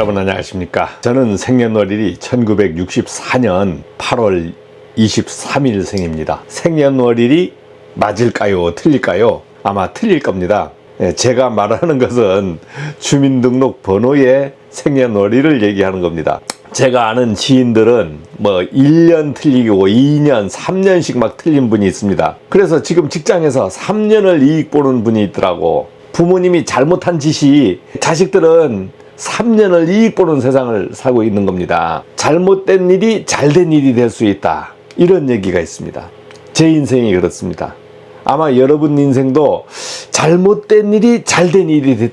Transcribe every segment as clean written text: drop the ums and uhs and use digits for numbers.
여러분 안녕하십니까. 저는 생년월일이 1964년 8월 23일 생입니다. 생년월일이 맞을까요? 틀릴까요? 아마 틀릴 겁니다. 제가 말하는 것은 주민등록 번호의 생년월일을 얘기하는 겁니다. 제가 아는 지인들은 뭐 1년 틀리고 2년, 3년씩 막 틀린 분이 있습니다. 그래서 지금 직장에서 3년을 이익 보는 분이 있더라고. 부모님이 잘못한 짓이 자식들은 3년을 이익 보는 세상을 살고 있는 겁니다. 잘못된 일이 잘된 일이 될 수 있다. 이런 얘기가 있습니다. 제 인생이 그렇습니다. 아마 여러분 인생도 잘못된 일이 잘된 일이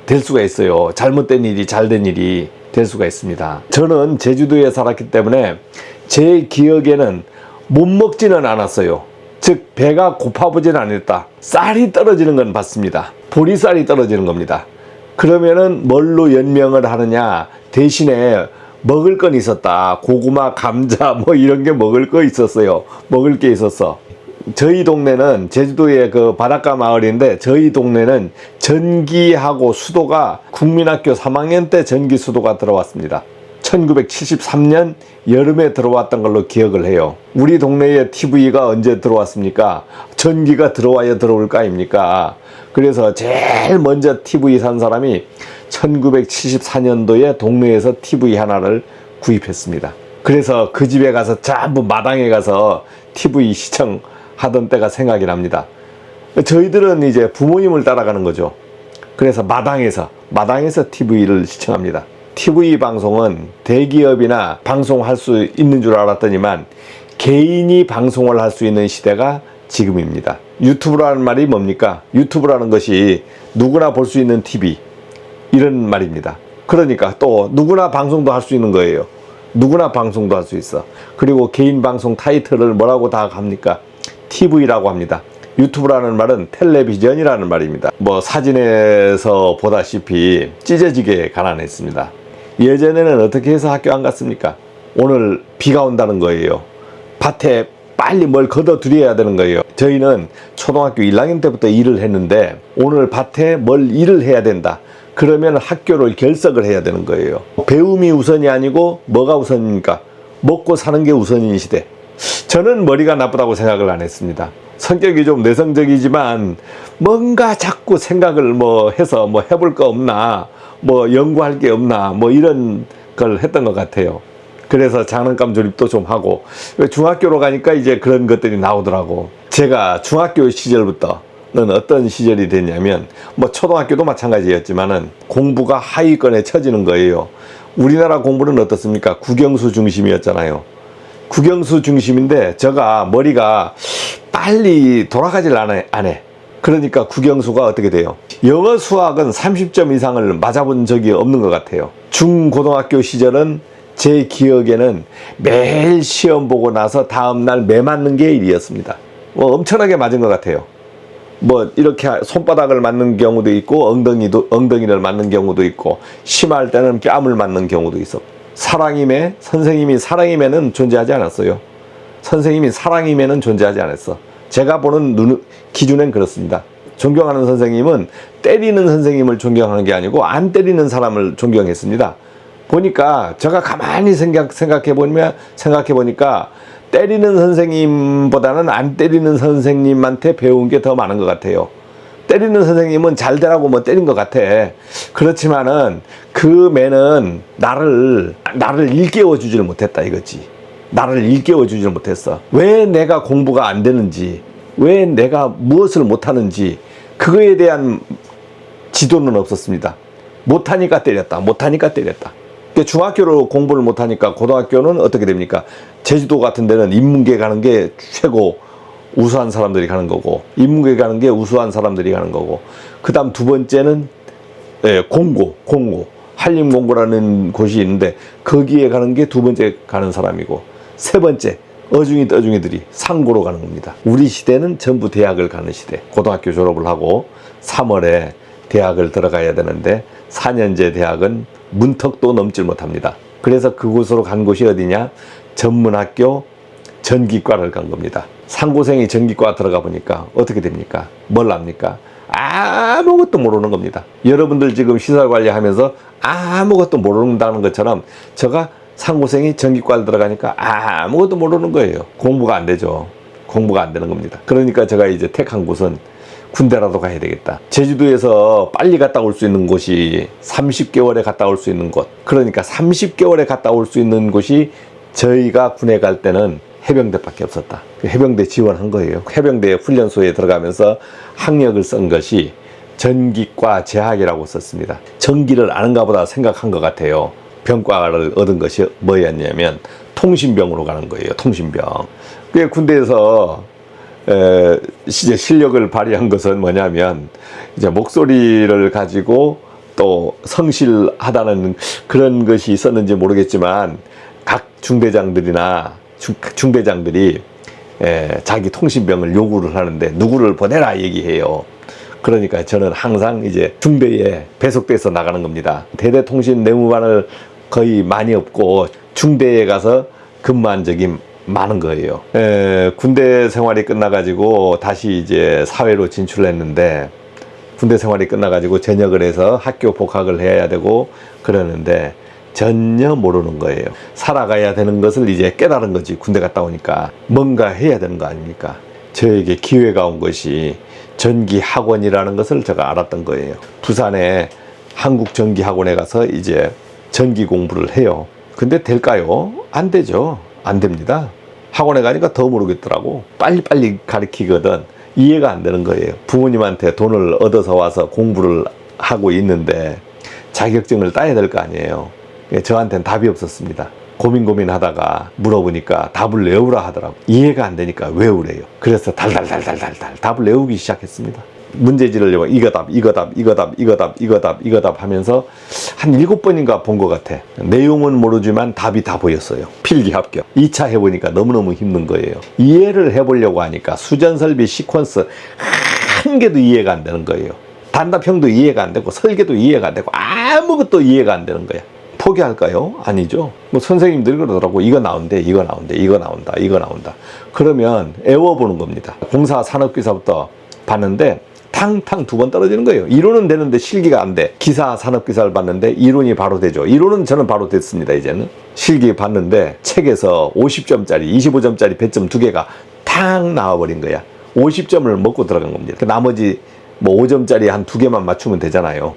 될 수가 있어요. 잘못된 일이 잘된 일이 될 수가 있습니다. 저는 제주도에 살았기 때문에 제 기억에는 못 먹지는 않았어요. 즉 배가 고파보지는 않았다. 쌀이 떨어지는 건 봤습니다. 보리쌀이 떨어지는 겁니다. 그러면은 뭘로 연명을 하느냐, 대신에 먹을 건 있었다. 고구마, 감자 뭐 이런 게 먹을 거 있었어요. 먹을 게 있었어. 저희 동네는 제주도의 그 바닷가 마을인데, 저희 동네는 전기하고 수도가 국민학교 3학년 때 전기 수도가 들어왔습니다. 1973년 여름에 들어왔던 걸로 기억을 해요. 우리 동네에 TV가 언제 들어왔습니까? 전기가 들어와야 들어올 거 아닙니까? 그래서 제일 먼저 TV 산 사람이 1974년도에 동네에서 TV 하나를 구입했습니다. 그래서 그 집에 가서 전부 마당에 가서 TV 시청하던 때가 생각이 납니다. 저희들은 이제 부모님을 따라가는 거죠. 그래서 마당에서 TV를 시청합니다. TV 방송은 대기업이나 방송할 수 있는 줄 알았더니만 개인이 방송을 할 수 있는 시대가 지금입니다. 유튜브라는 말이 뭡니까? 유튜브라는 것이 누구나 볼 수 있는 TV, 이런 말입니다. 그러니까 또 누구나 방송도 할 수 있는 거예요. 누구나 방송도 할 수 있어. 그리고 개인 방송 타이틀을 뭐라고 다 합니까? TV라고 합니다. 유튜브라는 말은 텔레비전이라는 말입니다. 뭐 사진에서 보다시피 찢어지게 가난했습니다. 예전에는 어떻게 해서 학교 안 갔습니까? 오늘 비가 온다는 거예요. 밭에 빨리 뭘 걷어들여야 되는 거예요. 저희는 초등학교 1학년 때부터 일을 했는데, 오늘 밭에 뭘 일을 해야 된다. 그러면 학교를 결석을 해야 되는 거예요. 배움이 우선이 아니고 뭐가 우선입니까? 먹고 사는 게 우선인 시대. 저는 머리가 나쁘다고 생각을 안 했습니다. 성격이 좀 내성적이지만 뭔가 자꾸 생각을 뭐 해서 뭐 해볼 거 없나, 뭐 연구할 게 없나, 뭐 이런 걸 했던 것 같아요. 그래서 장난감 조립도 좀 하고, 중학교로 가니까 이제 그런 것들이 나오더라고. 제가 중학교 시절부터는 어떤 시절이 됐냐면, 뭐 초등학교도 마찬가지였지만은 공부가 하위권에 처지는 거예요. 우리나라 공부는 어떻습니까? 국영수 중심이었잖아요. 국영수 중심인데 제가 머리가 빨리 돌아가질 안 해. 그러니까 국영수가 어떻게 돼요? 영어 수학은 30점 이상을 맞아본 적이 없는 것 같아요. 중고등학교 시절은 제 기억에는 매일 시험 보고 나서 다음날 매 맞는 게 일이었습니다. 뭐 엄청나게 맞은 것 같아요. 뭐 이렇게 손바닥을 맞는 경우도 있고, 엉덩이를 맞는 경우도 있고, 심할 때는 뺨을 맞는 경우도 있었고. 사랑임에, 선생님이 사랑임에는 존재하지 않았어요. 선생님이 사랑임에는 존재하지 않았어. 제가 보는 기준엔 그렇습니다. 존경하는 선생님은 때리는 선생님을 존경하는 게 아니고 안 때리는 사람을 존경했습니다. 보니까 제가 가만히 생각해 보니까 때리는 선생님보다는 안 때리는 선생님한테 배운 게 더 많은 것 같아요. 때리는 선생님은 잘 되라고 뭐 때린 것 같아. 그렇지만은 그 매는 나를 일깨워 주질 못했다 이거지. 나를 일깨워 주질 못했어. 왜 내가 공부가 안 되는지, 왜 내가 무엇을 못하는지, 그거에 대한 지도는 없었습니다. 못하니까 때렸다. 중학교로 공부를 못하니까 고등학교는 어떻게 됩니까? 제주도 같은 데는 인문계 가는 게 최고 우수한 사람들이 가는 거고, 인문계 가는 게 우수한 사람들이 가는 거고, 그 다음 두 번째는 공고, 한림공고라는 곳이 있는데 거기에 가는 게 두 번째 가는 사람이고, 세 번째 어중이 떠중이들이 상고로 가는 겁니다. 우리 시대는 전부 대학을 가는 시대. 고등학교 졸업을 하고 3월에 대학을 들어가야 되는데 4년제 대학은 문턱도 넘질 못합니다. 그래서 그곳으로 간 곳이 어디냐? 전문학교 전기과를 간 겁니다. 상고생이 전기과 들어가 보니까 어떻게 됩니까? 뭘 압니까? 아무것도 모르는 겁니다. 여러분들 지금 시설 관리하면서 아무것도 모른다는 것처럼 제가 상고생이 전기과를 들어가니까 아무것도 모르는 거예요. 공부가 안 되죠. 공부가 안 되는 겁니다. 그러니까 제가 이제 택한 곳은 군대라도 가야 되겠다. 제주도에서 빨리 갔다 올 수 있는 곳이 30개월에 갔다 올 수 있는 곳. 그러니까 30개월에 갔다 올 수 있는 곳이 저희가 군에 갈 때는 해병대밖에 없었다. 해병대 지원한 거예요. 해병대 훈련소에 들어가면서 학력을 쓴 것이 전기과 재학이라고 썼습니다. 전기를 아는가 보다 생각한 것 같아요. 병과를 얻은 것이 뭐였냐면 통신병으로 가는 거예요. 통신병. 그 군대에서 이제 실력을 발휘한 것은 뭐냐면 이제 목소리를 가지고 또 성실하다는 그런 것이 있었는지 모르겠지만 각 중대장들이나 중대장들이 자기 통신병을 요구를 하는데 누구를 보내라 얘기해요. 그러니까 저는 항상 이제 중대에 배속돼서 나가는 겁니다. 대대통신 내무반을 거의 많이 없고 중대에 가서 근무한 적이 많은 거예요. 군대 생활이 끝나가지고 다시 이제 사회로 진출했는데 군대 생활이 끝나가지고 전역을 해서 학교 복학을 해야 되고 그러는데 전혀 모르는 거예요. 살아가야 되는 것을 이제 깨달은 거지. 군대 갔다 오니까 뭔가 해야 되는 거 아닙니까? 저에게 기회가 온 것이 전기학원이라는 것을 제가 알았던 거예요. 부산에 한국전기학원에 가서 이제 전기 공부를 해요. 근데 될까요? 안 되죠. 안 됩니다. 학원에 가니까 더 모르겠더라고. 빨리빨리 가르치거든 이해가 안 되는 거예요. 부모님한테 돈을 얻어서 와서 공부를 하고 있는데 자격증을 따야 될 거 아니에요. 저한테는 답이 없었습니다. 고민하다가 물어보니까 답을 외우라 하더라고. 이해가 안 되니까 외우래요. 그래서 달달달달달달 답을 외우기 시작했습니다. 문제지를 이거 답 하면서 한 7번인가 본 것 같아. 내용은 모르지만 답이 다 보였어요. 필기 합격. 2차 해보니까 너무너무 힘든 거예요. 이해를 해보려고 하니까 수전설비 시퀀스 한 개도 이해가 안 되는 거예요. 단답형도 이해가 안 되고 설계도 이해가 안 되고 아무것도 이해가 안 되는 거야. 포기할까요? 아니죠. 뭐 선생님들이 그러더라고. 이거 나온대, 이거 나온대, 이거 나온다, 이거 나온다. 그러면 애워보는 겁니다. 공사 산업기사부터 봤는데 탕탕 2번 떨어지는 거예요. 이론은 되는데 실기가 안 돼. 기사 산업기사를 봤는데 이론이 바로 되죠. 이론은 저는 바로 됐습니다. 이제는 실기 봤는데 책에서 50점짜리 25점짜리 배점 2개가 탕 나와버린 거야. 50점을 먹고 들어간 겁니다. 나머지 뭐 5점짜리 한 2개만 맞추면 되잖아요.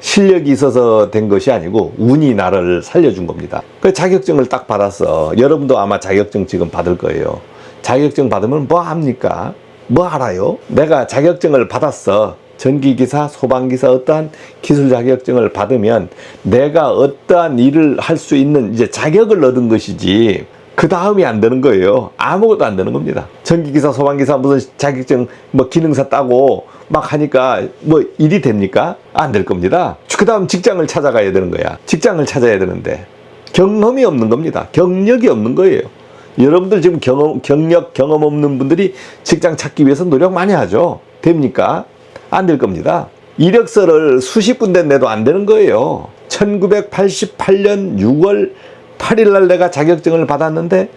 실력이 있어서 된 것이 아니고 운이 나를 살려준 겁니다. 그 자격증을 딱 받았어. 여러분도 아마 자격증 지금 받을 거예요. 자격증 받으면 뭐 합니까? 뭐 알아요? 내가 자격증을 받았어. 전기기사, 소방기사 어떠한 기술 자격증을 받으면 내가 어떠한 일을 할 수 있는 이제 자격을 얻은 것이지 그 다음이 안 되는 거예요. 아무것도 안 되는 겁니다. 전기기사, 소방기사 무슨 자격증 뭐 기능사 따고 막 하니까 뭐 일이 됩니까? 안 될 겁니다. 그 다음 직장을 찾아가야 되는 거야. 직장을 찾아야 되는데 경험이 없는 겁니다. 경력이 없는 거예요. 여러분들 지금 경험 없는 분들이 직장 찾기 위해서 노력 많이 하죠. 됩니까? 안 될 겁니다. 이력서를 수십 군데 내도 안 되는 거예요. 1988년 6월 8일 날 내가 자격증을 받았는데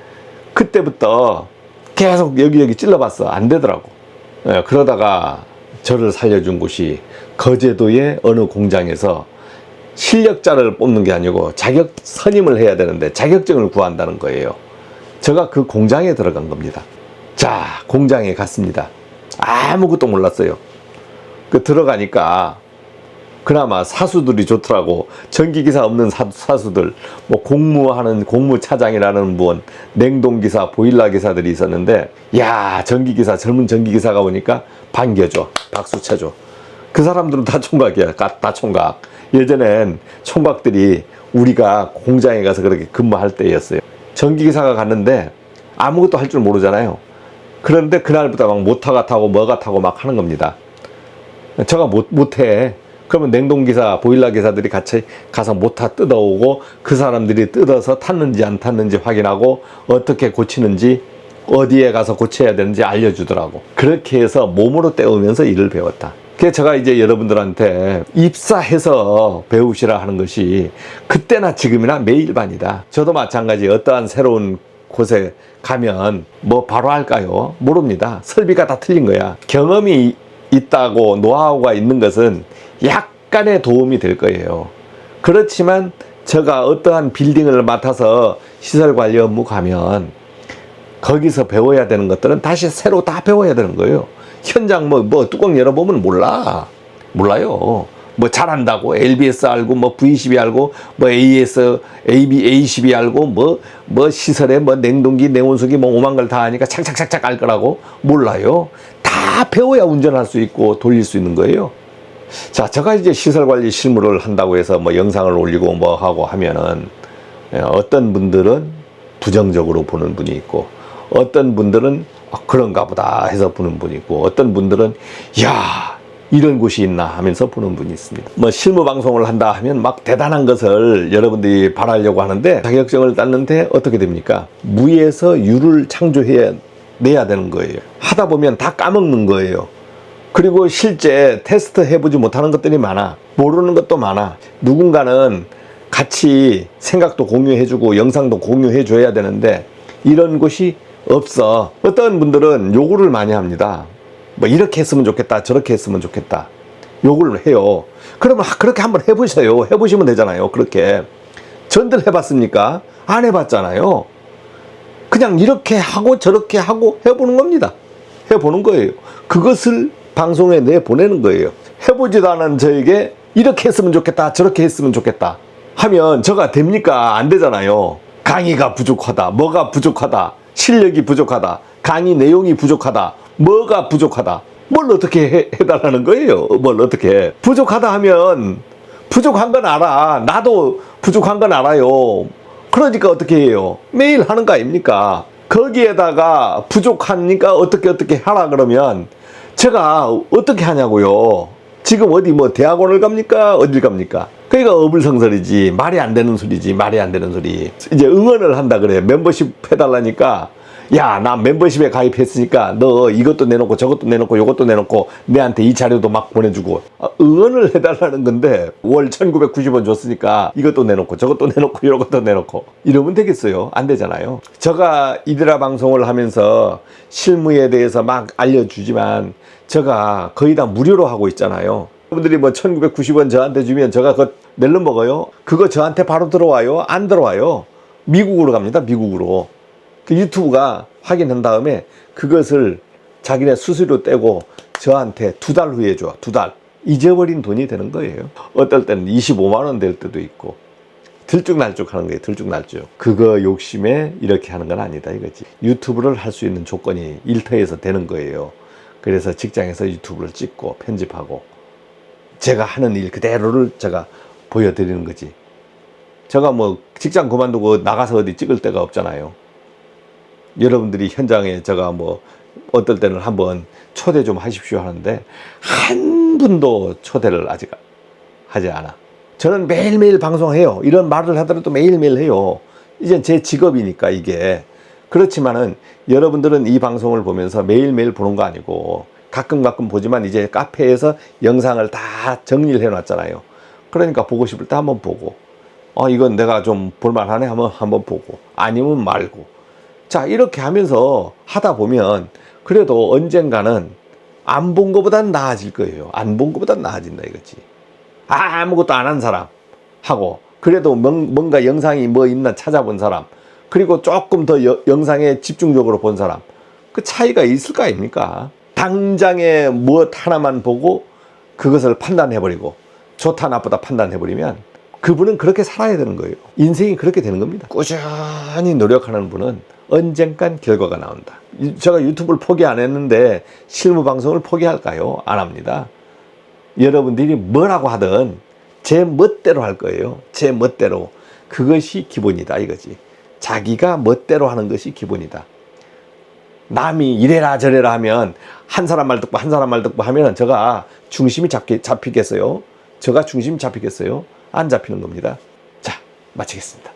그때부터 계속 여기저기 찔러봤어. 안 되더라고. 그러다가 저를 살려준 곳이 거제도의 어느 공장에서 실력자를 뽑는 게 아니고 선임을 해야 되는데 자격증을 구한다는 거예요. 제가 그 공장에 들어간 겁니다. 자, 공장에 갔습니다. 아무것도 몰랐어요. 들어가니까 그나마 사수들이 좋더라고. 전기기사 없는 사수들, 뭐 공무차장이라는 분, 냉동기사, 보일러기사들이 있었는데, 야, 젊은 전기기사가 오니까 반겨줘. 박수 쳐줘. 그 사람들은 다 총각이야. 다 총각. 예전엔 총각들이 우리가 공장에 가서 그렇게 근무할 때였어요. 전기기사가 갔는데 아무것도 할 줄 모르잖아요. 그런데 그날부터 막 모터가 타고 뭐가 타고 막 하는 겁니다. 제가 못해. 그러면 냉동기사, 보일러기사들이 같이 가서 모터 뜯어오고 그 사람들이 뜯어서 탔는지 안 탔는지 확인하고 어떻게 고치는지 어디에 가서 고쳐야 되는지 알려주더라고. 그렇게 해서 몸으로 때우면서 일을 배웠다. 그래서 제가 이제 여러분들한테 입사해서 배우시라 하는 것이 그때나 지금이나 매일반이다. 저도 마찬가지. 어떠한 새로운 곳에 가면 뭐 바로 할까요? 모릅니다. 설비가 다 틀린 거야. 경험이 있다고 노하우가 있는 것은 약간의 도움이 될 거예요. 그렇지만 제가 어떠한 빌딩을 맡아서 시설관리 업무 가면 거기서 배워야 되는 것들은 다시 새로 다 배워야 되는 거예요. 현장 뭐 뚜껑 열어보면 몰라요. 뭐 잘한다고 LBS 알고 뭐 V12 알고 뭐 AS, A12 알고 뭐 시설에 뭐 냉동기, 냉온수기 뭐 오만 걸 다 하니까 착착착착 알 거라고 몰라요. 다 배워야 운전할 수 있고 돌릴 수 있는 거예요. 자, 제가 이제 시설관리 실무를 한다고 해서 뭐 영상을 올리고 뭐 하고 하면은 어떤 분들은 부정적으로 보는 분이 있고 어떤 분들은 그런가 보다 해서 보는 분이 있고 어떤 분들은 야 이런 곳이 있나 하면서 보는 분이 있습니다. 뭐 실무 방송을 한다 하면 막 대단한 것을 여러분들이 바라려고 하는데 자격증을 땄는데 어떻게 됩니까? 무에서 유를 창조해내야 되는 거예요. 하다 보면 다 까먹는 거예요. 그리고 실제 테스트 해보지 못하는 것들이 많아. 모르는 것도 많아. 누군가는 같이 생각도 공유해주고 영상도 공유해줘야 되는데 이런 곳이 없어. 어떤 분들은 요구를 많이 합니다. 뭐 이렇게 했으면 좋겠다, 저렇게 했으면 좋겠다. 요구를 해요. 그러면 그렇게 한번 해보세요. 해보시면 되잖아요. 그렇게. 전들 해봤습니까? 안 해봤잖아요. 그냥 이렇게 하고 저렇게 하고 해보는 겁니다. 해보는 거예요. 그것을 방송에 내보내는 거예요. 해보지도 않은 저에게 이렇게 했으면 좋겠다, 저렇게 했으면 좋겠다 하면 저가 됩니까? 안 되잖아요. 강의가 부족하다, 뭐가 부족하다, 실력이 부족하다, 강의 내용이 부족하다, 뭐가 부족하다, 뭘 어떻게 해달라는 거예요. 뭘 어떻게 해. 부족하다 하면 부족한 건 알아. 나도 부족한 건 알아요. 그러니까 어떻게 해요? 매일 하는 거 아닙니까? 거기에다가 부족하니까 어떻게 하라 그러면 제가 어떻게 하냐고요. 지금 어디 뭐 대학원을 갑니까? 어딜 갑니까? 그러니까 어불성설이지. 말이 안 되는 소리지. 말이 안 되는 소리. 이제 응원을 한다 그래. 멤버십 해달라니까 야, 나 멤버십에 가입했으니까 너 이것도 내놓고 저것도 내놓고 요것도 내놓고 내한테 이 자료도 막 보내주고 응원을 해달라는 건데 월 1990원 줬으니까 이것도 내놓고 저것도 내놓고 이것도 내놓고 이러면 되겠어요? 안 되잖아요. 제가 이드라 방송을 하면서 실무에 대해서 막 알려주지만 제가 거의 다 무료로 하고 있잖아요. 여러분들이 뭐 1990원 저한테 주면 제가 그거 낼름 먹어요? 그거 저한테 바로 들어와요? 안 들어와요. 미국으로 갑니다. 미국으로. 그 유튜브가 확인한 다음에 그것을 자기네 수수료 떼고 저한테 2달 후에 줘. 2달. 잊어버린 돈이 되는 거예요. 어떨 때는 25만 원 될 때도 있고. 들쭉날쭉 하는 거예요. 들쭉날쭉. 그거 욕심에 이렇게 하는 건 아니다 이거지. 유튜브를 할 수 있는 조건이 일터에서 되는 거예요. 그래서 직장에서 유튜브를 찍고 편집하고 제가 하는 일 그대로를 제가 보여드리는 거지. 제가 뭐 직장 그만두고 나가서 어디 찍을 데가 없잖아요. 여러분들이 현장에 제가 뭐 어떨 때는 한번 초대 좀 하십시오 하는데 한 분도 초대를 아직 하지 않아. 저는 매일매일 방송해요. 이런 말을 하더라도 매일매일 해요. 이젠 제 직업이니까 이게. 그렇지만은 여러분들은 이 방송을 보면서 매일매일 보는 거 아니고 가끔 보지만 이제 카페에서 영상을 다 정리를 해놨잖아요. 그러니까 보고 싶을 때 한번 보고 이건 내가 좀 볼만하네 하면 한번 보고 아니면 말고. 자, 이렇게 하면서 하다 보면 그래도 언젠가는 안 본 것보단 나아질 거예요. 안 본 것보단 나아진다 이거지. 아무것도 안 한 사람 하고 그래도 뭔가 영상이 뭐 있나 찾아본 사람 그리고 조금 더 영상에 집중적으로 본 사람 그 차이가 있을 거 아닙니까? 당장에 무엇 하나만 보고 그것을 판단해버리고 좋다 나쁘다 판단해버리면 그분은 그렇게 살아야 되는 거예요. 인생이 그렇게 되는 겁니다. 꾸준히 노력하는 분은 언젠간 결과가 나온다. 제가 유튜브를 포기 안 했는데 실무 방송을 포기할까요? 안 합니다. 여러분들이 뭐라고 하든 제 멋대로 할 거예요. 제 멋대로. 그것이 기본이다 이거지. 자기가 멋대로 하는 것이 기본이다. 남이 이래라 저래라 하면 한 사람 말 듣고 한 사람 말 듣고 하면 제가 중심이 잡히겠어요? 제가 중심이 잡히겠어요? 안 잡히는 겁니다. 자, 마치겠습니다.